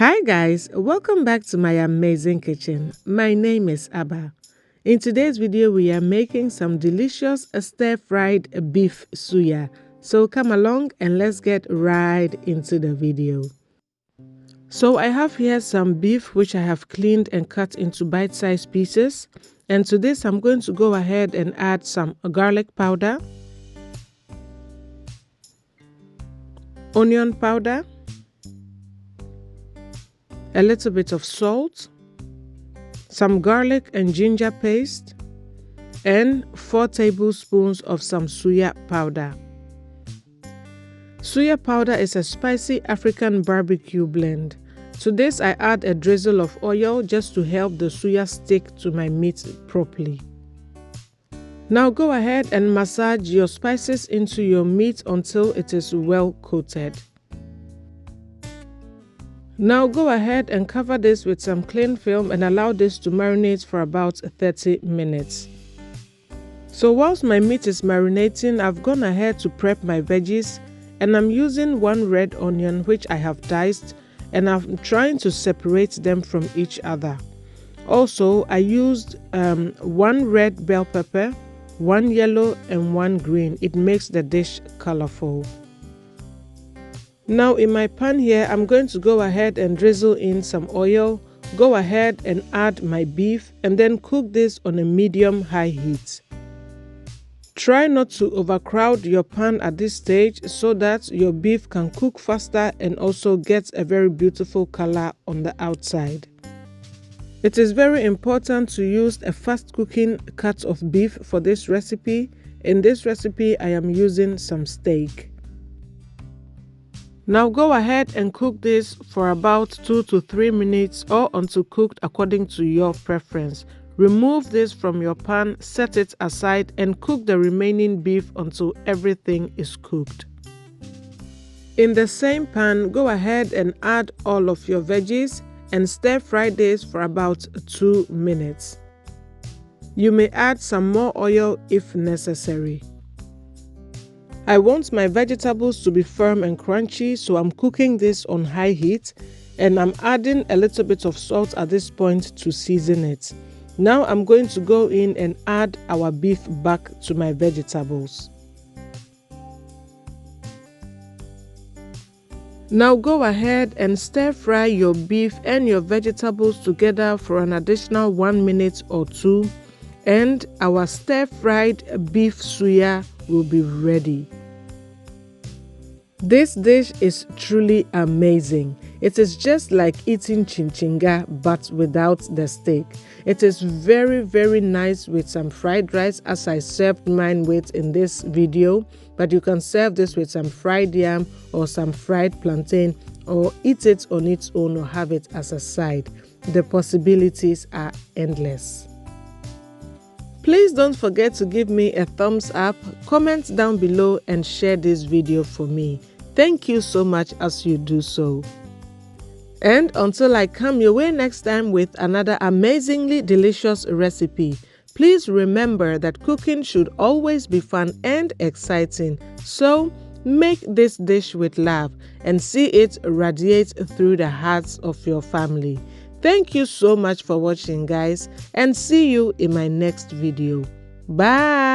Hi guys, welcome back to my amazing kitchen. My name is Abba. In today's video we are making some delicious stir-fried beef suya. So come along and let's get right into the video. So I have here some beef which I have cleaned and cut into bite-sized pieces. And to this I'm going to go ahead and add some garlic powder, onion powder, a little bit of salt, some garlic and ginger paste, and 4 tablespoons of some suya powder. Suya powder is a spicy African barbecue blend. To this I add a drizzle of oil just to help the suya stick to my meat properly. Now go ahead and massage your spices into your meat until it is well coated. Now go ahead and cover this with some cling film and allow this to marinate for about 30 minutes. So whilst my meat is marinating, I've gone ahead to prep my veggies, and I'm using 1 red onion which I have diced, and I'm trying to separate them from each other. Also, I used 1 red bell pepper, 1 yellow and 1 green. It makes the dish colorful. Now in my pan here, I'm going to go ahead and drizzle in some oil. Go ahead and add my beef and then cook this on a medium-high heat. Try not to overcrowd your pan at this stage so that your beef can cook faster and also get a very beautiful color on the outside. It is very important to use a fast cooking cut of beef for this recipe. In this recipe, I am using some steak. Now go ahead and cook this for about 2 to 3 minutes or until cooked according to your preference. Remove this from your pan, set it aside and cook the remaining beef until everything is cooked. In the same pan, go ahead and add all of your veggies and stir fry this for about 2 minutes. You may add some more oil if necessary. I want my vegetables to be firm and crunchy, so I'm cooking this on high heat and I'm adding a little bit of salt at this point to season it. Now I'm going to go in and add our beef back to my vegetables. Now go ahead and stir fry your beef and your vegetables together for an additional 1 minute or 2, and our stir-fried beef suya will be ready. This dish is truly amazing. It is just like eating chinchinga but without the steak. It is very nice with some fried rice, as I served mine with in this video, but you can serve this with some fried yam or some fried plantain, or eat it on its own or have it as a side. The possibilities are endless. Please don't forget to give me a thumbs up, comment down below and share this video for me. Thank you so much as you do so. And until I come your way next time with another amazingly delicious recipe, please remember that cooking should always be fun and exciting. So make this dish with love and see it radiate through the hearts of your family. Thank you so much for watching, guys, and see you in my next video. Bye!